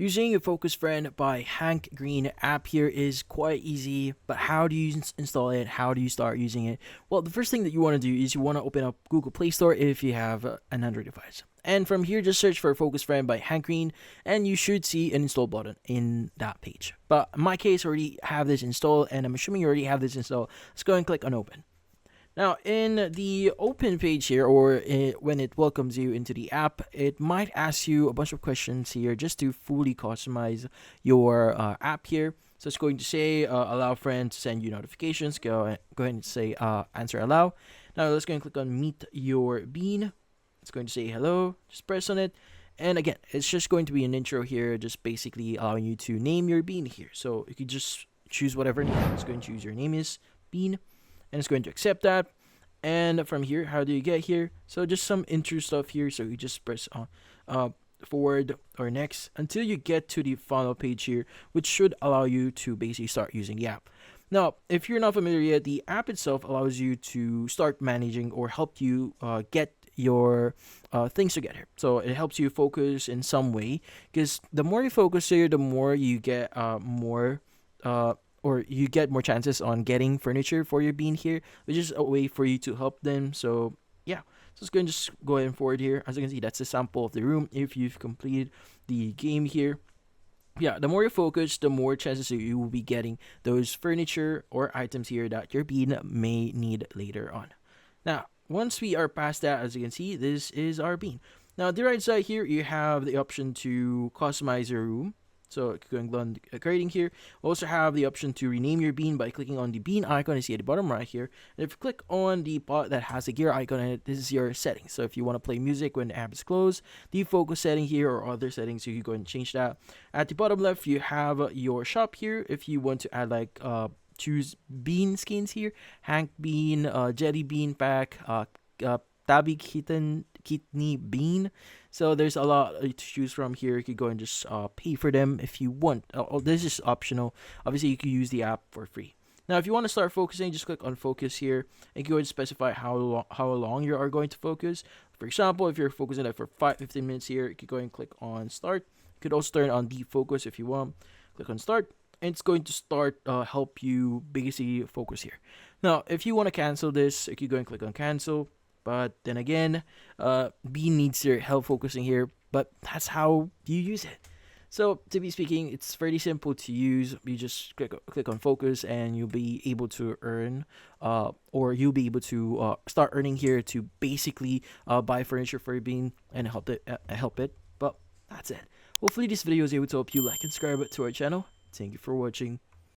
Using a Focus Friend by Hank Green app here is quite easy, but how do you install it? How do you start using it? Well, the first thing that you want to do is you want to open up Google Play Store if you have an Android device. And from here, just search for Focus Friend by Hank Green, and you should see an install button in that page. But in my case, I already have this installed, and I'm assuming you already have this installed. Let's go and click on Open. Now, in the open page here, or when it welcomes you into the app, it might ask you a bunch of questions here just to fully customize your app here. So it's going to say allow friends to send you notifications. Go ahead and say answer allow. Now let's go and click on meet your bean. It's going to say hello. Just press on it. And again, it's just going to be an intro here, just basically allowing you to name your bean here. So you could just choose whatever name. It's going to choose your name is bean, and it's going to accept that. And from here, how do you get here? So just some intro stuff here. So you just press forward or next until you get to the final page here, which should allow you to basically start using the app. Now, if you're not familiar yet, the app itself allows you to start managing or help you get your things together. So it helps you focus in some way, because the more you focus here, the more you get or you get more chances on getting furniture for your bean here, which is a way for you to help them. So yeah, so let's go and just go ahead and forward here. As you can see, that's a sample of the room if you've completed the game here. Yeah, the more you focus, the more chances you will be getting those furniture or items here that your bean may need later on. Now, once we are past that, as you can see, this is our bean. Now, on the right side here, you have the option to customize your room. So going on creating here, we also have the option to rename your bean by clicking on the bean icon you see at the bottom right here. And if you click on the pot that has a gear icon in it, this is your settings. So if you want to play music when the app is closed, the focus setting here or other settings, you can go and change that. At the bottom left, you have your shop here. If you want to add like choose bean skins here, Hank Bean, Jelly Bean Pack, Tabi Kidney Bean. So there's a lot to choose from here. You could go and just pay for them if you want. This is optional. Obviously, you can use the app for free. Now, if you want to start focusing, just click on focus here and go and specify how long you are going to focus. For example, if you're focusing it for 15 minutes here, you could go and click on start. You could also turn on deep focus if you want. Click on start, and it's going to start help you basically focus here. Now, if you want to cancel this, you could go and click on cancel. But then again, B needs your help focusing here, but that's how you use it. So to be speaking, it's fairly simple to use. You just click on focus, and you'll be able to earn, or you'll be able to start earning here to basically buy furniture for your bean and help it. But that's it. Hopefully this video is able to help you. Like and subscribe to our channel. Thank you for watching.